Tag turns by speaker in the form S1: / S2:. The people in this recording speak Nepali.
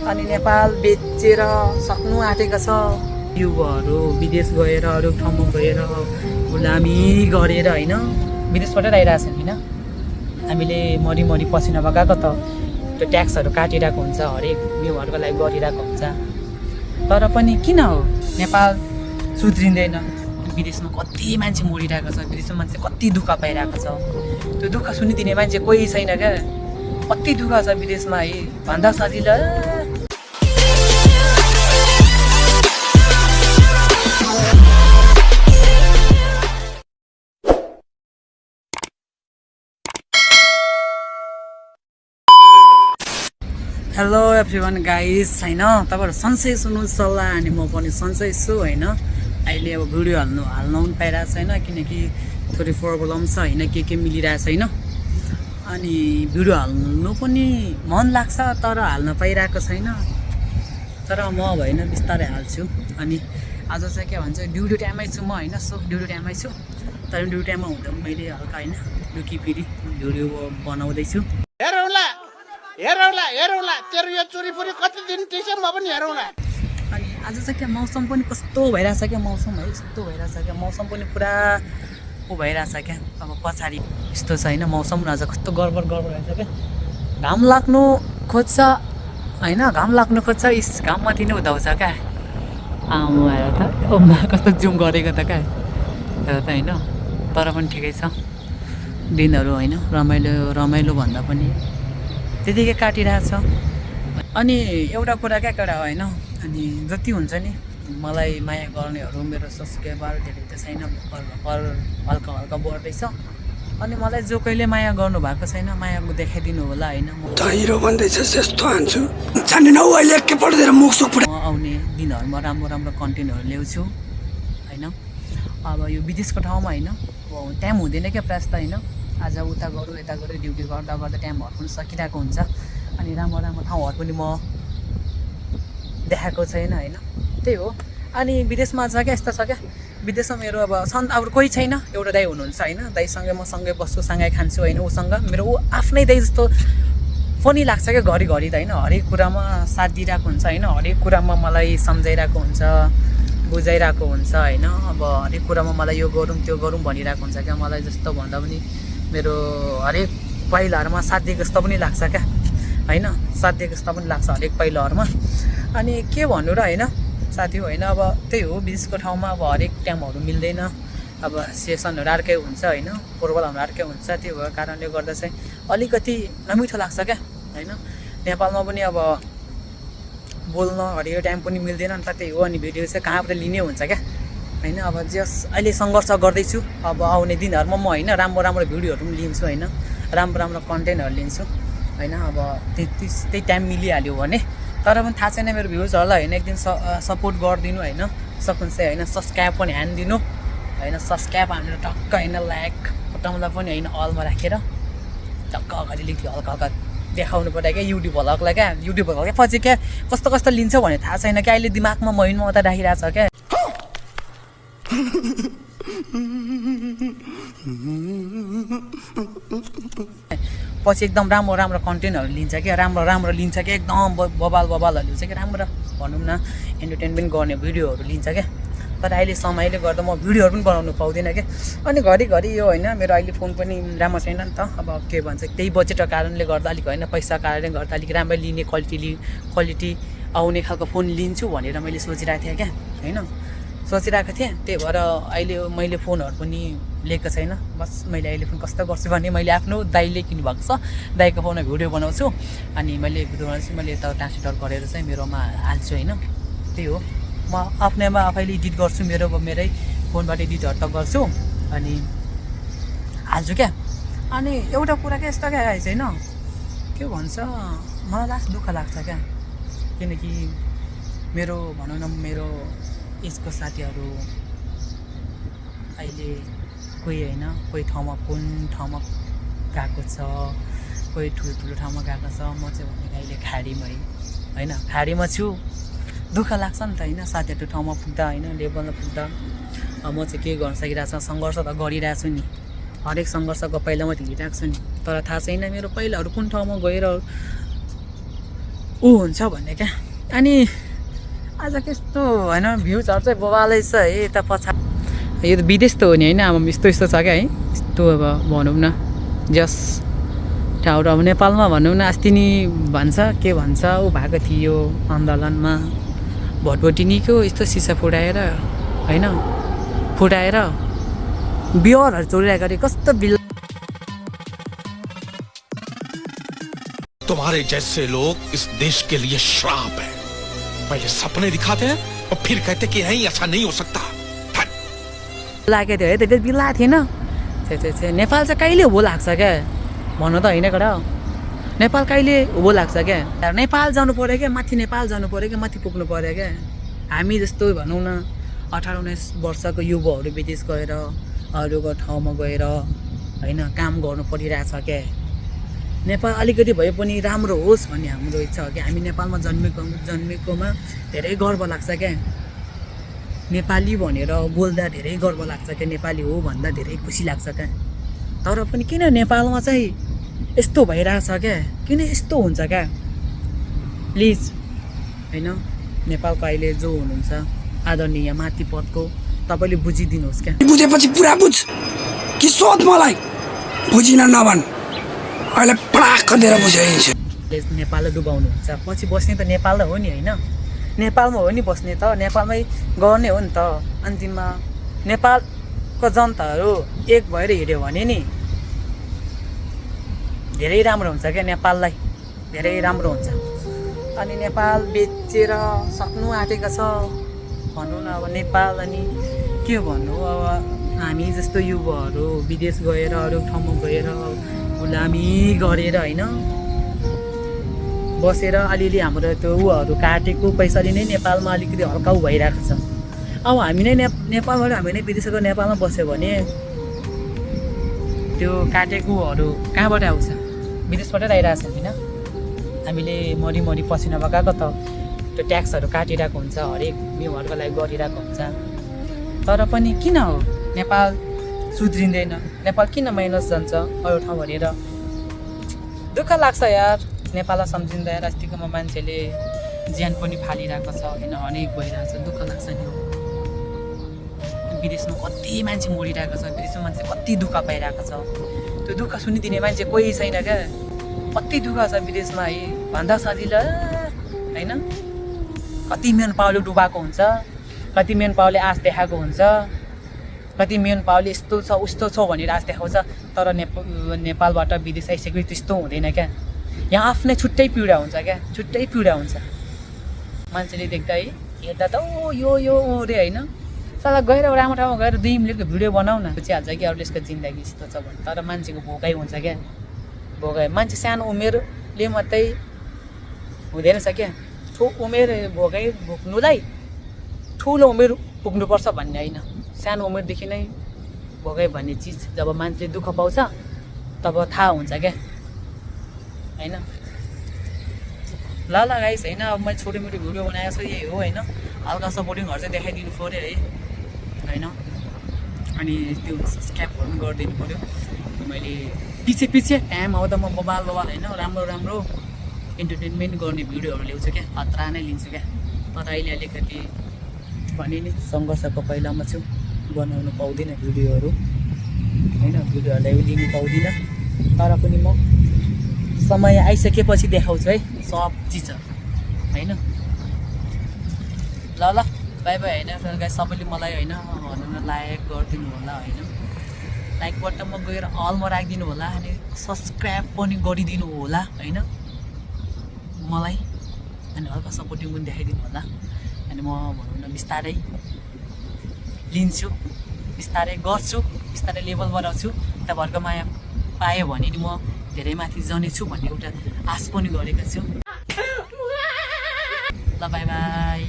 S1: अनि नेपाल बेचेर सक्नु आँटेको छ। युवाहरू विदेश गएर अरू ठाउँमा गएर गुलामी गरेर होइन विदेशबाटै आइरहेको छ होइन। हामीले मरिमरि पसिना बगाएको त त्यो ट्याक्सहरू काटिरहेको हुन्छ, हरेक युवाहरूको लागि गरिरहेको हुन्छ। तर पनि किन हो नेपाल सुध्रिँदैन? विदेशमा कति मान्छे मरिरहेको छ, विदेशमा मान्छे कति दुःख पाइरहेको छ। त्यो दुःख सुनिदिने मान्छे कोही छैन क्या। कति दुःख छ विदेशमा है भन्दा सजिलो। हेलो एभ्रिवान गाइस होइन, तपाईँहरू सन्चै सुन्नुहोस् सल्लाह। अनि म पनि सन्चै छु होइन। अहिले अब भिडियो हाल्नु पनि पाइरहेको छैन किनकि थोरै प्रब्लम छ होइन, के मिलिरहेको छैन। अनि भिडियो हाल्नु पनि मन लाग्छ तर हाल्न पाइरहेको छैन। तर म अब होइन बिस्तारै हाल्छु। अनि आज चाहिँ के भन्छ ड्युटी टाइममै छु म होइन। सो ड्युटी टाइममै छु तर ड्युटी टाइममा हुँदा पनि मैले हल्का होइन लुकी फेरि भिडियो बनाउँदैछु।
S2: हेरौँला तेरो यो चोरीफोरी कति दिन टिक्छ म पनि हेरौँला।
S1: अनि आज चाहिँ क्या मौसम पनि कस्तो भइरहेछ क्या, मौसम है यस्तो भइरहेछ क्या, मौसम पनि पुरा ऊ भइरहेछ क्या। अब पछाडि यस्तो छ होइन, मौसम आज कस्तो गडबड रहेछ क्या। घाम लाग्नु खोज्छ होइन, घाम लाग्नु खोज्छ, घाम माथि नै उदाउँछ क्या। आमा हेर त ओमा कस्तो जुम गरेको त क्या हेर त होइन। तर पनि ठिकै छ दिनहरू होइन, रमाइलो भन्दा पनि त्यतिकै काटिरहेछ। अनि एउटा कुरा क्या एउटा होइन, अनि जति हुन्छ नि मलाई माया गर्नेहरू मेरो सब्सक्राइबर धेरै त छैन, हल्का बढ्दैछ। अनि मलाई जो कहिले माया गर्नु भएको छैन मायाको देखाइदिनु होला होइन। म आउने दिनहरूमा राम्रो कन्टेन्टहरू ल्याउँछु होइन। अब यो विदेशको ठाउँमा होइन टाइम हुँदैन क्या प्रायः त होइन। आज उता गरौँ यता गरौँ ड्युटी गर्दा टाइमहरू पनि सकिरहेको हुन्छ। अनि राम्रो ठाउँहरू पनि म देखाएको छैन होइन, त्यही हो। अनि विदेशमा छ क्या यस्तो छ क्या, विदेशमा मेरो अब कोही छैन, एउटा दाइ हुनुहुन्छ होइन। दाइसँगै म सँगै बस्छु, सँगै खान्छु होइन। उसँग मेरो आफ्नै दाइ जस्तो पनि लाग्छ क्या घरिघरि त होइन। हरेक कुरामा साथ दिइरहेको हुन्छ होइन, हरेक कुरामा मलाई सम्झाइरहेको हुन्छ, बुझाइरहेको हुन्छ होइन। अब हरेक कुरामा मलाई यो गरौँ त्यो गरौँ भनिरहेको हुन्छ क्या। मलाई जस्तो भन्दा पनि मेरो हरेक पहिलाहरूमा साथ दिएको जस्तो पनि लाग्छ क्या होइन, साथ दिएको जस्तो पनि लाग्छ हरेक पहिलाहरूमा। अनि के भन्नु र होइन साथी होइन। अब त्यही हो विदेशको ठाउँमा अब हरेक टाइमहरू मिल्दैन, अब सेसनहरू अर्कै हुन्छ होइन, प्रोग्रामहरू अर्कै हुन्छ। त्यो भएको कारणले गर्दा चाहिँ अलिकति नमिठो लाग्छ क्या होइन। नेपालमा पनि अब बोल्न हरेक टाइम पनि मिल्दैन नि त, त्यही हो। अनि भिडियो चाहिँ कहाँबाट लिने हुन्छ क्या होइन। अब जस अहिले सङ्घर्ष गर्दैछु, अब आउने दिनहरूमा म होइन राम्रो भिडियोहरू पनि लिन्छु होइन, राम्रो कन्टेन्टहरू लिन्छु होइन। अब त्यही टाइम मिलिहाल्यो भने। तर पनि थाहा छैन मेरो भ्युजहरूलाई होइन, एकदिन सपोर्ट गरिदिनु होइन, सक्नुहुन्छ होइन। सब्सक्राइब पनि हानिदिनु होइन, सब्सक्राइब हानेर टक्क होइन लाइक बटनलाई पनि होइन अलमा राखेर टक्क अगाडि लेख्थ्यो हल्का देखाउनु पर्यो क्या युट्युब भ्लगलाई क्या। युट्युब भ्लग पछि क्या कस्तो लिन्छ भने थाहा छैन क्या। अहिले दिमागमा महिनमा मात्रै राखिरहेको छ क्या। पछि एकदम राम्रो कन्टेन्टहरू लिन्छ क्या, राम्रो लिन्छ क्या, एकदम बबालहरू लिन्छ क्या, राम्रो भनौँ न इन्टरटेनमेन्ट गर्ने भिडियोहरू लिन्छ क्या। तर अहिले समयले गर्दा म भिडियोहरू पनि बनाउनु पाउँदिनँ क्या। अनि घरिघरि यो होइन मेरो अहिले फोन पनि राम्रो छैन नि त। अब के भन्छ त्यही बजेटको कारणले गर्दा अलिक होइन, पैसाको कारणले गर्दा अलिक राम्रै लिने क्वालिटी आउने खालको फोन लिन्छु भनेर मैले सोचिरहेको थिएँ क्या होइन, सोचिरहेको थिएँ। त्यही भएर अहिले मैले फोनहरू पनि लिएको छैन। बस मैले अहिले फोन कस्तो गर्छु भने मैले आफ्नो दाइले किन्नुभएको छ, दाइको फोनमा भिडियो बनाउँछु। अनि मैले भिडियो बनाउँछु, मैले यता ट्रान्सलेटर गरेर चाहिँ मेरोमा हाल्छु होइन। त्यही हो, म आफ्नैमा आफैले एडिट गर्छु, मेरै फोनबाट एडिटहरू त गर्छु अनि हाल्छु क्या। अनि एउटा कुरा क्या यस्तो क्या आएछ होइन, के भन्छ मलाई लास्ट दुःख लाग्छ क्या। किनकि मेरो भनौँ न मेरो एजको साथीहरू अहिले कोही होइन, कोही ठाउँमा कुन ठाउँमा गएको छ, कोही ठुलो ठाउँमा गएको छ। म चाहिँ भनेको अहिले खाडीमै होइन, खाडीमा छु। दुःख लाग्छ नि त होइन, साथीहरू ठाउँमा पुग्दा होइन, लेभलमा पुग्दा। म चाहिँ के गर्न सकिरहेको छु, सङ्घर्ष त गरिरहेको छु नि, हरेक सङ्घर्षको पहिला म हिँडिरहेको छु नि। तर थाहा छैन मेरो पहिलाहरू कुन ठाउँमा गएर ऊ हुन्छ भन्ने क्या। अनि आज कस्तो होइन भ्युजहरू चाहिँ बबालै छ है यता पछाडि। यो त विदेश त हो नि होइन, अब यस्तो यस्तो छ क्या है, यस्तो अब भनौँ न जस ठाउँ अब नेपालमा भनौँ न अस्ति नि भन्छ के भन्छ ऊ भएको थियो आन्दोलनमा भोटभोटिनीको यस्तो सिसा फुटाएर होइन, फुटाएर बियरहरू चोरिरहेको अरे कस्तो बिल।
S3: तुम्हारे जैसे लोग इस देश के लिए श्राप है। पहले सपने दिखाते हैं और फिर कहते कि नहीं ऐसा नहीं हो सकता।
S1: लागेको थियो है त, त्यो बिल्ला थिएन। छे नेपाल चाहिँ कहिले उँभो लाग्छ क्या भन्नु त होइन कडा, नेपाल कहिले उँभो लाग्छ क्या। नेपाल जानु पऱ्यो क्या, माथि नेपाल जानु पऱ्यो क्या, माथि पुग्नु पऱ्यो क्या। हामी जस्तो भनौँ न 18-19 वर्षको युवाहरू विदेश गएर अरूको ठाउँमा गएर होइन काम गर्नु परिरहेछ क्या। नेपाल अलिकति भए पनि राम्रो होस् भन्ने हाम्रो इच्छा हो कि। हामी नेपालमा जन्मेकोमा धेरै गर्व लाग्छ क्या। नेपाली भनेर बोल्दा धेरै गर्व लाग्छ क्या, नेपाली हो भन्दा धेरै खुसी लाग्छ क्या। तर पनि किन नेपालमा चाहिँ यस्तो भइरहेछ क्या, किन यस्तो हुन्छ क्या प्लिज होइन। नेपालको अहिले जो हुनुहुन्छ आदरणीय माथि पदको तपाईँले बुझिदिनुहोस् क्या।
S4: बुझेपछि पुरा बुझ कि सोध मलाई बुझिन नभन् अहिले पडाख दिएर बुझाइन्छ।
S1: नेपाललाई डुबाउनुहुन्छ पछि बस्ने त नेपाल हो नि होइन, नेपालमा हो नि बस्ने त, नेपालमै गर्ने हो नि त। अन्तिममा नेपालको जनताहरू एक भएर हिँड्यो भने नि धेरै राम्रो हुन्छ क्या, नेपाललाई धेरै राम्रो हुन्छ। अनि नेपाल बेचेर सक्नु आँटेको छ भनौँ न अब नेपाल। अनि के भन्नु अब हामी जस्तो युवाहरू विदेश गएर अरू ठाउँमा गएर गुलामी गरेर होइन बसेर अलिअलि हाम्रो त्यो उहरू काटेको पैसाले नै नेपालमा अलिकति हल्का भइरहेको छ। अब हामी नै नेपालबाट हामी नै विदेश गएर नेपालमा बस्यो भने त्यो काटेकोहरू कहाँबाट आउँछ, विदेशबाटै आइरहेको छ होइन। हामीले मरि पसिना बगाएको त त्यो ट्याक्सहरू काटिरहेको हुन्छ, हरेक उयोहरूको लागि गरिरहेको हुन्छ। तर पनि किन हो नेपाल सुध्रिँदैन, नेपाल किन माइनस जान्छ अरू ठाउँ भनेर दुःख लाग्छ यार। नेपाललाई सम्झिँदा यार अस्तिकोमा मान्छेले ज्यान पनि फालिरहेको छ होइन, अनेक भइरहेको छ, दुःख लाग्छ नि। विदेशमा कति मान्छे मरिरहेको छ, विदेशमा मान्छे कति दुःख पाइरहेको छ, त्यो दुःख सुनिदिने मान्छे कोही छैन क्या। कति दुःख छ विदेशमा है भन्दा सजिलो होइन। कति मेन पावरले डुबाएको हुन्छ, कति मेन पावरले आश देखाएको हुन्छ, कति मेन पावरले यस्तो छ उस्तो छ भनेर आश देखाउँछ। तर नेपालबाट विदेश आइसकेपछि त्यस्तो हुँदैन क्या। यहाँ आफ्नै छुट्टै पीडा हुन्छ क्या, छुट्टै पीडा हुन्छ। मान्छेले देख्दा है हेर्दा त ओ यो अरे होइन, साला गएर राम्रो ठाउँमा गएर 2 मिनटको भिडियो बनाऊ न बुझिहाल्छ कि अरूले यसको जिन्दगी यस्तो छ भने। तर मान्छेको भोगाइ हुन्छ क्या, भोगाइ। मान्छे सानो उमेरले मात्रै हुँदैन रहेछ क्या, उमेर भोग्नुलाई ठुलो उमेर पुग्नुपर्छ भन्ने होइन, सानो उमेरदेखि नै भोगाइ भन्ने चिज जब मान्छेले दुःख पाउँछ तब थाहा हुन्छ क्या होइन। ल गाइस होइन, अब मैले छोटो मोटो भिडियो बनाएको छु यही हो होइन। हल्का सपोर्टिङहरू चाहिँ देखाइदिनु पऱ्यो है होइन। अनि त्यो सब्सक्राइबहरू पनि गरिदिनु पऱ्यो। मैले पछि टाइम आउँदा म बबाल होइन राम्रो इन्टरटेनमेन्ट गर्ने भिडियोहरू ल्याउँछु क्या, खतरा नै लिन्छु क्या। तर अहिले अलिकति भने नि सङ्घर्षको पहिलामा छु, बनाउनु पाउँदिनँ भिडियोहरू होइन, भिडियोहरूलाई दिनु पाउँदिनँ। तर पनि म समय आइसकेपछि देखाउँछु है सब चिजहरू होइन। ल बाई बाई होइन गाइस, सबैले मलाई होइन भनौँ न लाइक गरिदिनु होला होइन, लाइक बटनमा गएर अलमा राखिदिनु होला। अनि सब्सक्राइब पनि गरिदिनु होला होइन मलाई। अनि हल्का सपोर्टिङ पनि देखाइदिनु होला। अनि म भनौँ न बिस्तारै लिन्छु, बिस्तारै गर्छु, बिस्तारै लेभल बढाउँछु। तपाईँहरूको माया पाएँ भने नि म धेरै माथि जानेछु भन्ने एउटा आश पनि गरेको छु। ल बाई बाई।